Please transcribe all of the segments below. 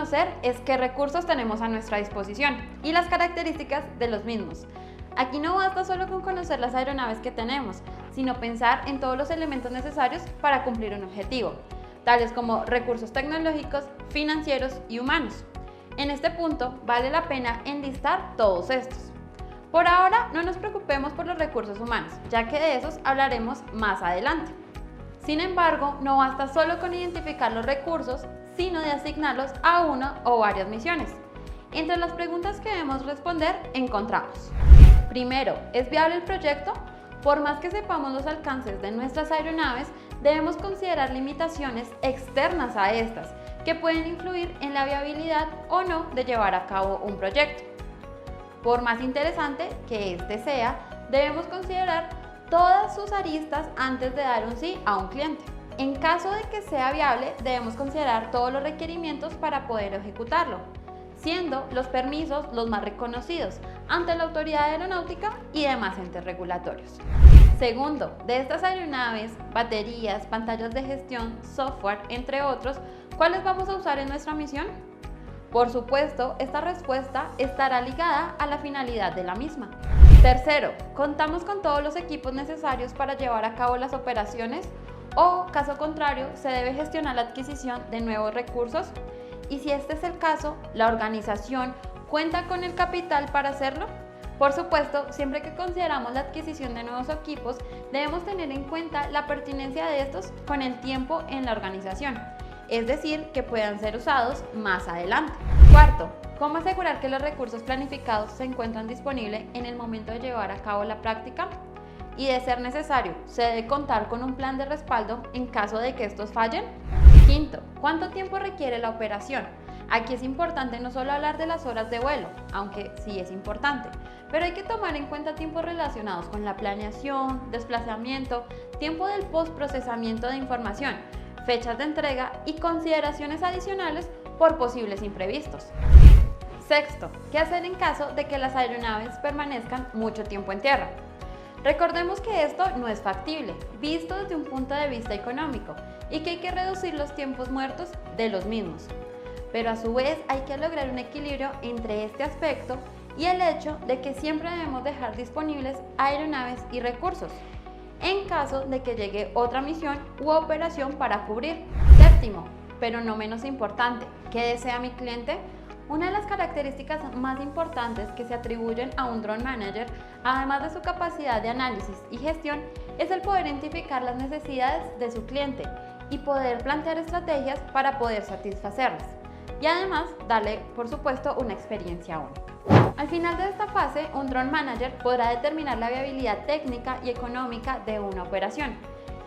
conocer es qué recursos tenemos a nuestra disposición y las características de los mismos. Aquí no basta solo con conocer las aeronaves que tenemos, sino pensar en todos los elementos necesarios para cumplir un objetivo, tales como recursos tecnológicos, financieros y humanos. En este punto vale la pena enlistar todos estos. Por ahora no nos preocupemos por los recursos humanos, ya que de esos hablaremos más adelante. Sin embargo, no basta solo con identificar los recursos, sino de asignarlos a una o varias misiones. Entre las preguntas que debemos responder encontramos: primero, ¿es viable el proyecto? Por más que sepamos los alcances de nuestras aeronaves, debemos considerar limitaciones externas a estas, que pueden influir en la viabilidad o no de llevar a cabo un proyecto. Por más interesante que este sea, debemos considerar todas sus aristas antes de dar un sí a un cliente. En caso de que sea viable, debemos considerar todos los requerimientos para poder ejecutarlo, siendo los permisos los más reconocidos ante la autoridad aeronáutica y demás entes regulatorios. Segundo, de estas aeronaves, baterías, pantallas de gestión, software, entre otros, ¿cuáles vamos a usar en nuestra misión? Por supuesto, esta respuesta estará ligada a la finalidad de la misma. Tercero, ¿contamos con todos los equipos necesarios para llevar a cabo las operaciones? O, caso contrario, ¿se debe gestionar la adquisición de nuevos recursos? Y si este es el caso, ¿la organización cuenta con el capital para hacerlo? Por supuesto, siempre que consideramos la adquisición de nuevos equipos, debemos tener en cuenta la pertinencia de estos con el tiempo en la organización, es decir, que puedan ser usados más adelante. Cuarto, ¿cómo asegurar que los recursos planificados se encuentran disponibles en el momento de llevar a cabo la práctica? Y de ser necesario, ¿se debe contar con un plan de respaldo en caso de que estos fallen? Quinto, ¿cuánto tiempo requiere la operación? Aquí es importante no solo hablar de las horas de vuelo, aunque sí es importante, pero hay que tomar en cuenta tiempos relacionados con la planeación, desplazamiento, tiempo del postprocesamiento de información, fechas de entrega y consideraciones adicionales por posibles imprevistos. Sexto, ¿qué hacer en caso de que las aeronaves permanezcan mucho tiempo en tierra? Recordemos que esto no es factible, visto desde un punto de vista económico, y que hay que reducir los tiempos muertos de los mismos. Pero a su vez hay que lograr un equilibrio entre este aspecto y el hecho de que siempre debemos dejar disponibles aeronaves y recursos, en caso de que llegue otra misión u operación para cubrir. Séptimo, pero no menos importante, ¿qué desea mi cliente? Una de las características más importantes que se atribuyen a un Drone Manager, además de su capacidad de análisis y gestión, es el poder identificar las necesidades de su cliente y poder plantear estrategias para poder satisfacerlas, y además darle, por supuesto, una experiencia única. Al final de esta fase, un Drone Manager podrá determinar la viabilidad técnica y económica de una operación,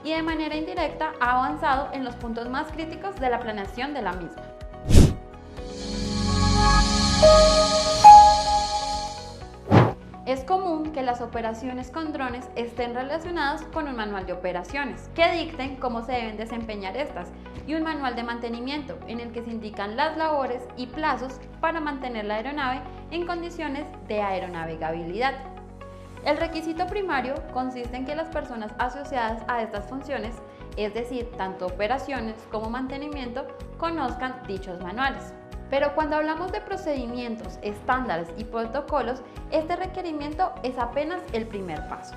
y de manera indirecta ha avanzado en los puntos más críticos de la planeación de la misma. Es común que las operaciones con drones estén relacionadas con un manual de operaciones que dicten cómo se deben desempeñar estas y un manual de mantenimiento en el que se indican las labores y plazos para mantener la aeronave en condiciones de aeronavegabilidad. El requisito primario consiste en que las personas asociadas a estas funciones, es decir, tanto operaciones como mantenimiento, conozcan dichos manuales. Pero cuando hablamos de procedimientos, estándares y protocolos, este requerimiento es apenas el primer paso.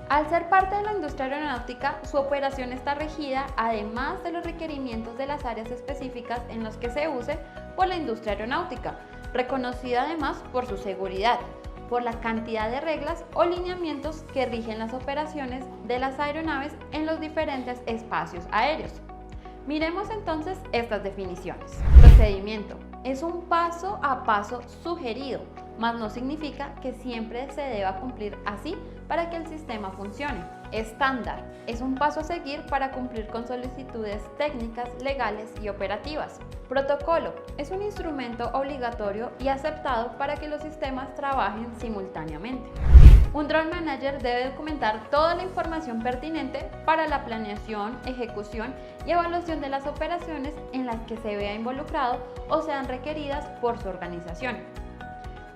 Al ser parte de la industria aeronáutica, su operación está regida, además de los requerimientos de las áreas específicas en las que se use, por la industria aeronáutica, reconocida además por su seguridad, por la cantidad de reglas o lineamientos que rigen las operaciones de las aeronaves en los diferentes espacios aéreos. Miremos entonces estas definiciones. Procedimiento es un paso a paso sugerido, mas no significa que siempre se deba cumplir así para que el sistema funcione. Estándar es un paso a seguir para cumplir con solicitudes técnicas, legales y operativas. Protocolo es un instrumento obligatorio y aceptado para que los sistemas trabajen simultáneamente. Un Drone Manager debe documentar toda la información pertinente para la planeación, ejecución y evaluación de las operaciones en las que se vea involucrado o sean requeridas por su organización.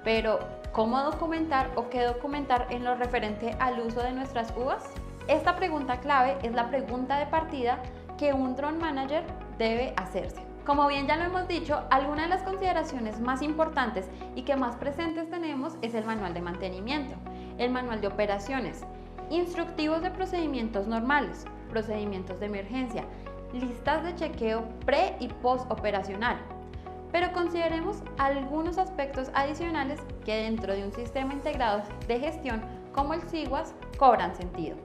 Pero, ¿cómo documentar o qué documentar en lo referente al uso de nuestras UAS? Esta pregunta clave es la pregunta de partida que un Drone Manager debe hacerse. Como bien ya lo hemos dicho, alguna de las consideraciones más importantes y que más presentes tenemos es el manual de mantenimiento, el manual de operaciones, instructivos de procedimientos normales, procedimientos de emergencia, listas de chequeo pre y post operacional. Pero consideremos algunos aspectos adicionales que dentro de un sistema integrado de gestión como el SIGWAS cobran sentido.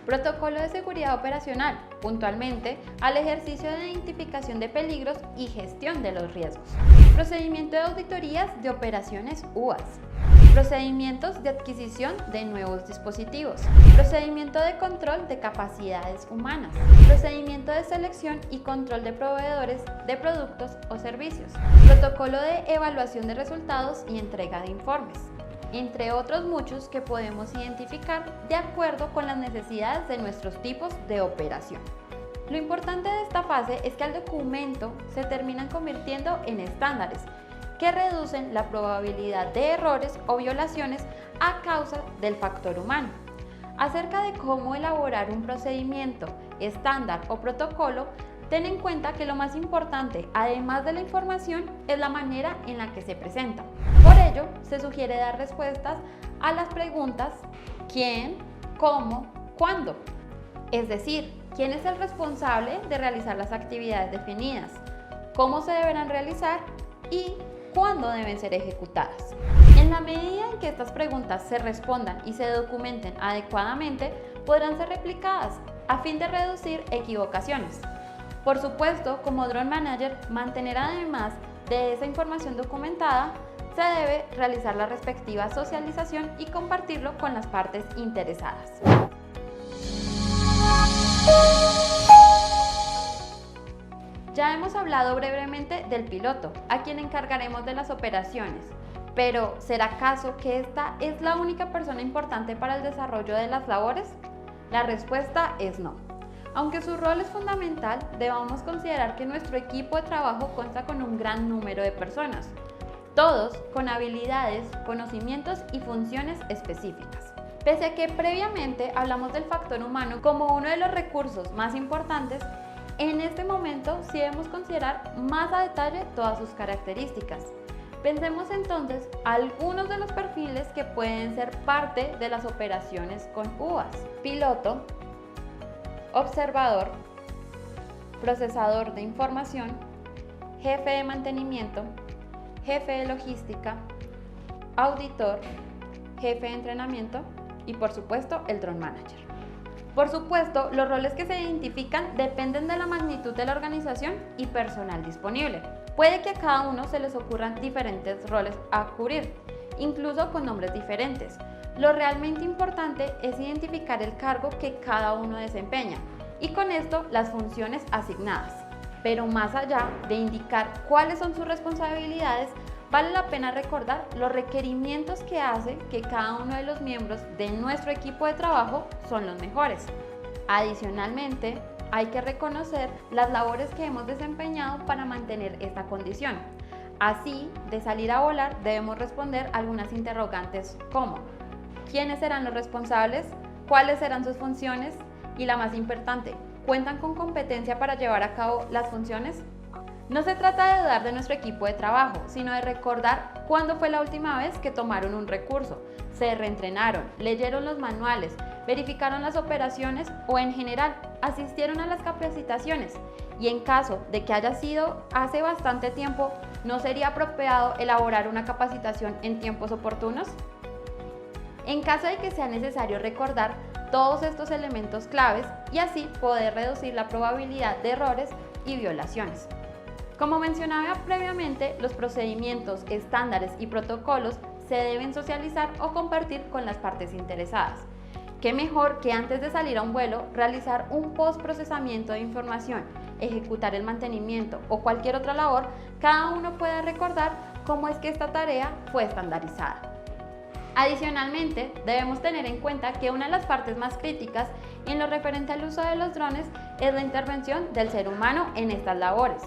Protocolo de seguridad operacional, puntualmente al ejercicio de identificación de peligros y gestión de los riesgos. Procedimiento de auditorías de operaciones UAS. Procedimientos de adquisición de nuevos dispositivos. Procedimiento de control de capacidades humanas. Procedimiento de selección y control de proveedores de productos o servicios. Protocolo de evaluación de resultados y entrega de informes, entre otros muchos que podemos identificar de acuerdo con las necesidades de nuestros tipos de operación. Lo importante de esta fase es que al documento se terminan convirtiendo en estándares que reducen la probabilidad de errores o violaciones a causa del factor humano. Acerca de cómo elaborar un procedimiento, estándar o protocolo, ten en cuenta que lo más importante, además de la información, es la manera en la que se presenta. Por ello, se sugiere dar respuestas a las preguntas ¿quién?, ¿cómo?, ¿cuándo? Es decir, ¿quién es el responsable de realizar las actividades definidas? ¿Cómo se deberán realizar? Y ¿cuándo deben ser ejecutadas? En la medida en que estas preguntas se respondan y se documenten adecuadamente, podrán ser replicadas a fin de reducir equivocaciones. Por supuesto, como Drone Manager, mantener además de esa información documentada, se debe realizar la respectiva socialización y compartirlo con las partes interesadas. Ya hemos hablado brevemente del piloto, a quien encargaremos de las operaciones, pero ¿será acaso que esta es la única persona importante para el desarrollo de las labores? La respuesta es no. Aunque su rol es fundamental, debamos considerar que nuestro equipo de trabajo consta con un gran número de personas, todos con habilidades, conocimientos y funciones específicas. Pese a que previamente hablamos del factor humano como uno de los recursos más importantes, en este momento sí debemos considerar más a detalle todas sus características. Pensemos entonces algunos de los perfiles que pueden ser parte de las operaciones con UAS. Piloto, observador, procesador de información, jefe de mantenimiento, jefe de logística, auditor, jefe de entrenamiento y por supuesto el Drone Manager. Por supuesto, los roles que se identifican dependen de la magnitud de la organización y personal disponible. Puede que a cada uno se les ocurran diferentes roles a cubrir, incluso con nombres diferentes. Lo realmente importante es identificar el cargo que cada uno desempeña y con esto las funciones asignadas. Pero más allá de indicar cuáles son sus responsabilidades, vale la pena recordar los requerimientos que hace que cada uno de los miembros de nuestro equipo de trabajo son los mejores. Adicionalmente, hay que reconocer las labores que hemos desempeñado para mantener esta condición. Así, de salir a volar, debemos responder algunas interrogantes como ¿quiénes serán los responsables? ¿Cuáles serán sus funciones? Y la más importante, ¿cuentan con competencia para llevar a cabo las funciones? No se trata de dudar de nuestro equipo de trabajo, sino de recordar cuándo fue la última vez que tomaron un recurso, se reentrenaron, leyeron los manuales, verificaron las operaciones o en general asistieron a las capacitaciones. Y en caso de que haya sido hace bastante tiempo, ¿no sería apropiado elaborar una capacitación en tiempos oportunos? En caso de que sea necesario recordar todos estos elementos claves y así poder reducir la probabilidad de errores y violaciones. Como mencionaba previamente, los procedimientos, estándares y protocolos se deben socializar o compartir con las partes interesadas. ¿Qué mejor que antes de salir a un vuelo realizar un postprocesamiento de información, ejecutar el mantenimiento o cualquier otra labor? Cada uno pueda recordar cómo es que esta tarea fue estandarizada. Adicionalmente, debemos tener en cuenta que una de las partes más críticas en lo referente al uso de los drones es la intervención del ser humano en estas labores.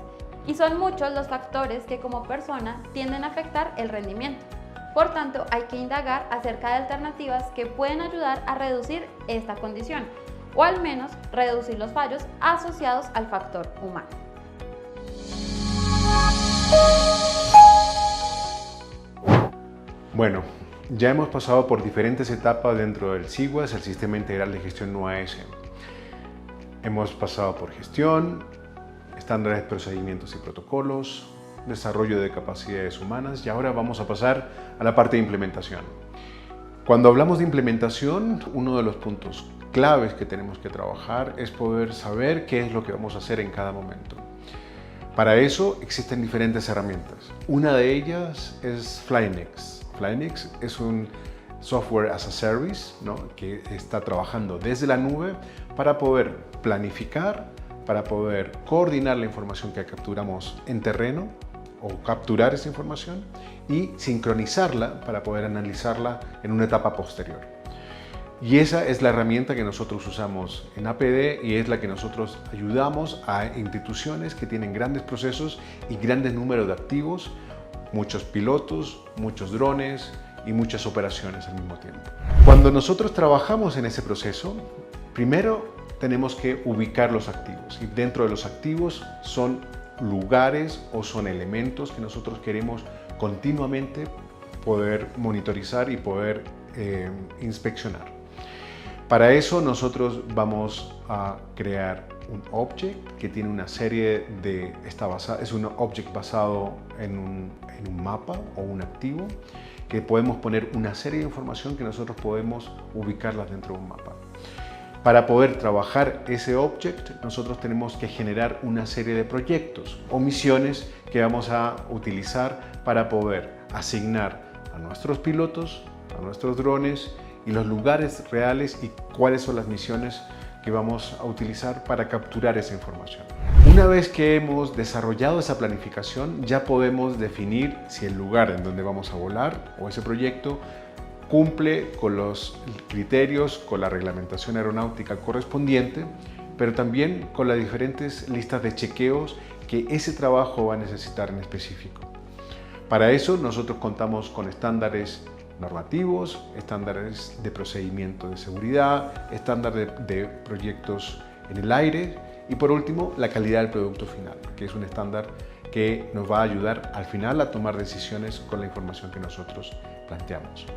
Y son muchos los factores que como persona tienden a afectar el rendimiento. Por tanto, hay que indagar acerca de alternativas que pueden ayudar a reducir esta condición, o al menos reducir los fallos asociados al factor humano. Bueno, ya hemos pasado por diferentes etapas dentro del SIGWAS, el Sistema Integral de Gestión UAS. Hemos pasado por gestión, estándares, procedimientos y protocolos, desarrollo de capacidades humanas y ahora vamos a pasar a la parte de implementación. Cuando hablamos de implementación, uno de los puntos claves que tenemos que trabajar es poder saber qué es lo que vamos a hacer en cada momento. Para eso existen diferentes herramientas. Una de ellas es Flynex. Flynex es un software as a service, ¿no?, que está trabajando desde la nube para poder planificar, para poder coordinar la información que capturamos en terreno o capturar esa información y sincronizarla para poder analizarla en una etapa posterior. Y esa es la herramienta que nosotros usamos en APD y es la que nosotros ayudamos a instituciones que tienen grandes procesos y grandes números de activos, muchos pilotos, muchos drones y muchas operaciones al mismo tiempo. Cuando nosotros trabajamos en ese proceso, primero tenemos que ubicar los activos y dentro de los activos son lugares o son elementos que nosotros queremos continuamente poder monitorizar y poder inspeccionar. Para eso nosotros vamos a crear un object que tiene una serie de... es un object basado en un mapa o un activo que podemos poner una serie de información que nosotros podemos ubicarlas dentro de un mapa. Para poder trabajar ese object, nosotros tenemos que generar una serie de proyectos o misiones que vamos a utilizar para poder asignar a nuestros pilotos, a nuestros drones y los lugares reales y cuáles son las misiones que vamos a utilizar para capturar esa información. Una vez que hemos desarrollado esa planificación, ya podemos definir si el lugar en donde vamos a volar o ese proyecto cumple con los criterios, con la reglamentación aeronáutica correspondiente, pero también con las diferentes listas de chequeos que ese trabajo va a necesitar en específico. Para eso nosotros contamos con estándares normativos, estándares de procedimiento de seguridad, estándares de proyectos en el aire y por último la calidad del producto final, que es un estándar que nos va a ayudar al final a tomar decisiones con la información que nosotros planteamos.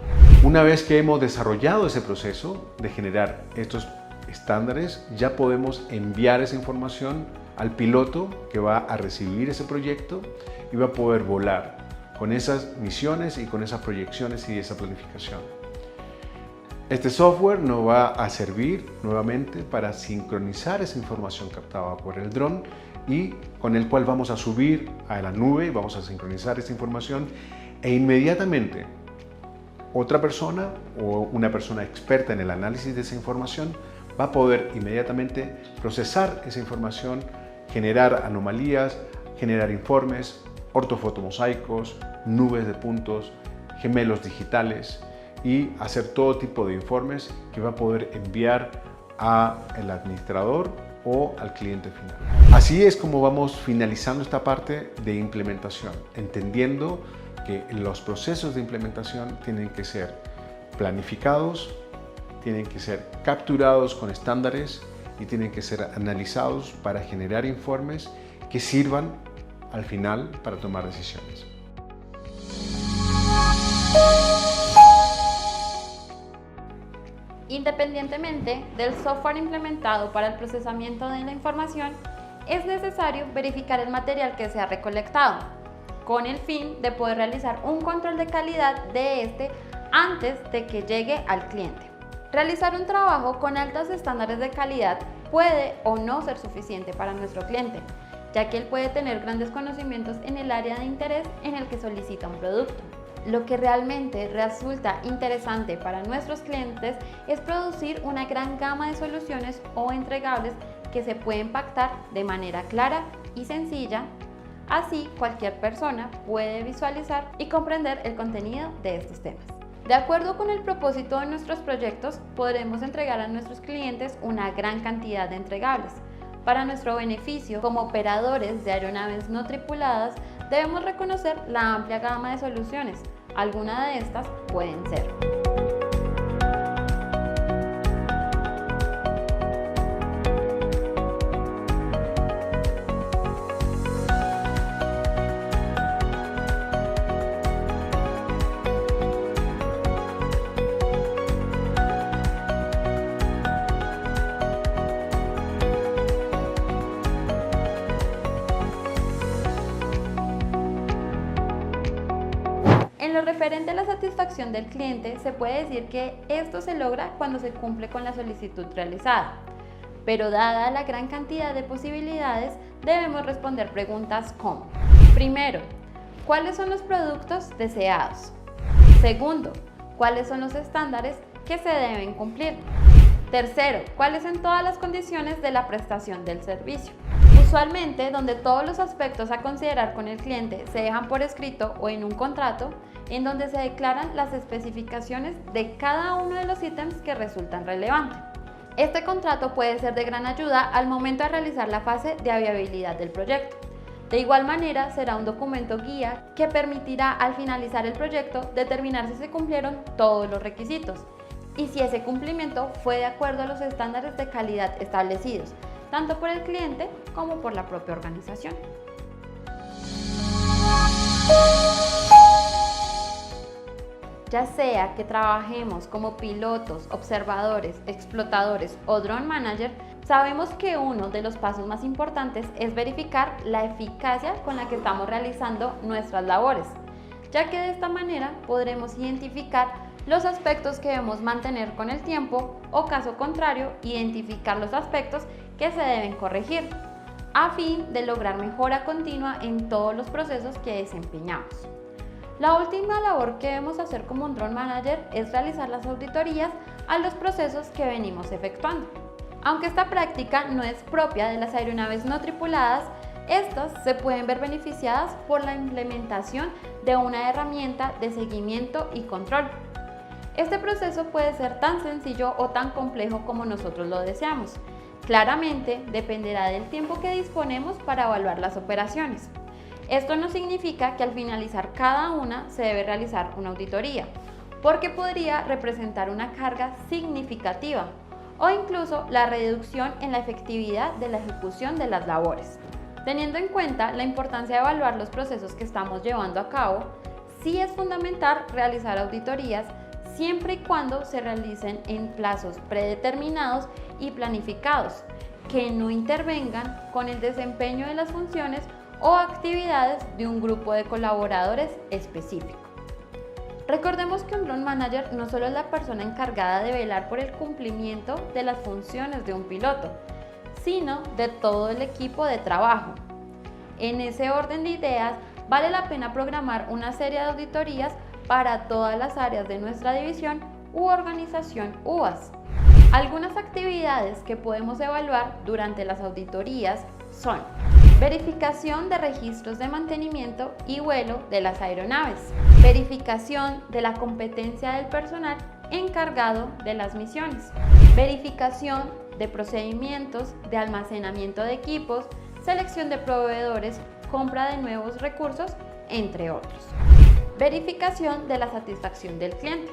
Una vez que hemos desarrollado ese proceso de generar estos estándares, ya podemos enviar esa información al piloto que va a recibir ese proyecto y va a poder volar con esas misiones y con esas proyecciones y esa planificación. Este software nos va a servir nuevamente para sincronizar esa información captada por el dron y con el cual vamos a subir a la nube y vamos a sincronizar esa información e inmediatamente otra persona o una persona experta en el análisis de esa información va a poder inmediatamente procesar esa información, generar anomalías, generar informes, ortofotomosaicos, nubes de puntos, gemelos digitales y hacer todo tipo de informes que va a poder enviar al administrador o al cliente final. Así es como vamos finalizando esta parte de implementación, entendiendo que los procesos de implementación tienen que ser planificados, tienen que ser capturados con estándares y tienen que ser analizados para generar informes que sirvan al final para tomar decisiones. Independientemente del software implementado para el procesamiento de la información, es necesario verificar el material que se ha recolectado, con el fin de poder realizar un control de calidad de este antes de que llegue al cliente. Realizar un trabajo con altos estándares de calidad puede o no ser suficiente para nuestro cliente, ya que él puede tener grandes conocimientos en el área de interés en el que solicita un producto. Lo que realmente resulta interesante para nuestros clientes es producir una gran gama de soluciones o entregables que se pueden pactar de manera clara y sencilla. Así, cualquier persona puede visualizar y comprender el contenido de estos temas. De acuerdo con el propósito de nuestros proyectos, podremos entregar a nuestros clientes una gran cantidad de entregables. Para nuestro beneficio, como operadores de aeronaves no tripuladas, debemos reconocer la amplia gama de soluciones. Algunas de estas pueden ser: En lo referente a la satisfacción del cliente, se puede decir que esto se logra cuando se cumple con la solicitud realizada. Pero dada la gran cantidad de posibilidades, debemos responder preguntas como: primero, ¿cuáles son los productos deseados? Segundo, ¿cuáles son los estándares que se deben cumplir? Tercero, ¿cuáles son todas las condiciones de la prestación del servicio? Usualmente, donde todos los aspectos a considerar con el cliente se dejan por escrito o en un contrato, en donde se declaran las especificaciones de cada uno de los ítems que resultan relevantes. Este contrato puede ser de gran ayuda al momento de realizar la fase de viabilidad del proyecto. De igual manera, será un documento guía que permitirá al finalizar el proyecto determinar si se cumplieron todos los requisitos y si ese cumplimiento fue de acuerdo a los estándares de calidad establecidos, tanto por el cliente como por la propia organización. Ya sea que trabajemos como pilotos, observadores, explotadores o drone manager, sabemos que uno de los pasos más importantes es verificar la eficacia con la que estamos realizando nuestras labores, ya que de esta manera podremos identificar los aspectos que debemos mantener con el tiempo o, caso contrario, identificar los aspectos que se deben corregir, a fin de lograr mejora continua en todos los procesos que desempeñamos. La última labor que debemos hacer como un drone manager es realizar las auditorías a los procesos que venimos efectuando. Aunque esta práctica no es propia de las aeronaves no tripuladas, estas se pueden ver beneficiadas por la implementación de una herramienta de seguimiento y control. Este proceso puede ser tan sencillo o tan complejo como nosotros lo deseamos. Claramente dependerá del tiempo que disponemos para evaluar las operaciones. Esto no significa que al finalizar cada una se debe realizar una auditoría, porque podría representar una carga significativa o incluso la reducción en la efectividad de la ejecución de las labores. Teniendo en cuenta la importancia de evaluar los procesos que estamos llevando a cabo, sí es fundamental realizar auditorías siempre y cuando se realicen en plazos predeterminados y planificados, que no intervengan con el desempeño de las funciones o actividades de un grupo de colaboradores específico. Recordemos que un drone manager no solo es la persona encargada de velar por el cumplimiento de las funciones de un piloto, sino de todo el equipo de trabajo. En ese orden de ideas, vale la pena programar una serie de auditorías para todas las áreas de nuestra división u organización UAS. Algunas actividades que podemos evaluar durante las auditorías son: verificación de registros de mantenimiento y vuelo de las aeronaves, verificación de la competencia del personal encargado de las misiones, verificación de procedimientos de almacenamiento de equipos, selección de proveedores, compra de nuevos recursos, entre otros. Verificación de la satisfacción del cliente.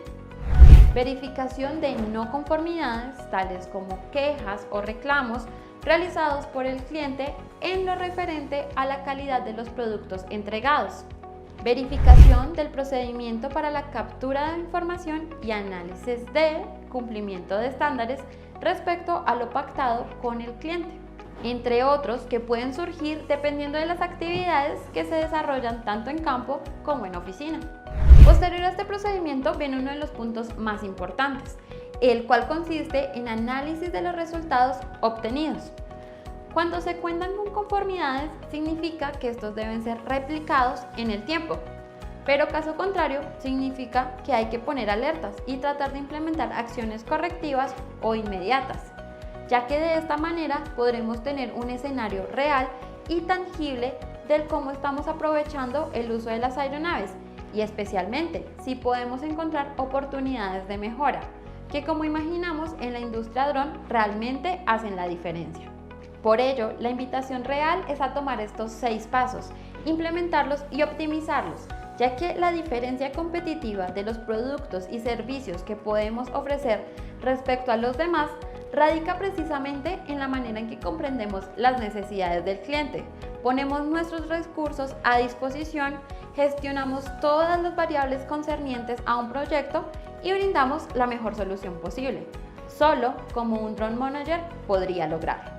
Verificación de no conformidades, tales como quejas o reclamos realizados por el cliente en lo referente a la calidad de los productos entregados. Verificación del procedimiento para la captura de información y análisis de cumplimiento de estándares respecto a lo pactado con el cliente, entre otros que pueden surgir dependiendo de las actividades que se desarrollan tanto en campo como en oficina. Posterior a este procedimiento viene uno de los puntos más importantes, el cual consiste en análisis de los resultados obtenidos. Cuando se cuentan con conformidades, significa que estos deben ser replicados en el tiempo, pero caso contrario, significa que hay que poner alertas y tratar de implementar acciones correctivas o inmediatas, ya que de esta manera podremos tener un escenario real y tangible del cómo estamos aprovechando el uso de las aeronaves y especialmente si podemos encontrar oportunidades de mejora, que como imaginamos en la industria dron realmente hacen la diferencia. Por ello, la invitación real es a tomar estos 6 pasos, implementarlos y optimizarlos, ya que la diferencia competitiva de los productos y servicios que podemos ofrecer respecto a los demás radica precisamente en la manera en que comprendemos las necesidades del cliente, ponemos nuestros recursos a disposición, gestionamos todas las variables concernientes a un proyecto y brindamos la mejor solución posible. Solo como un drone manager podría lograrlo.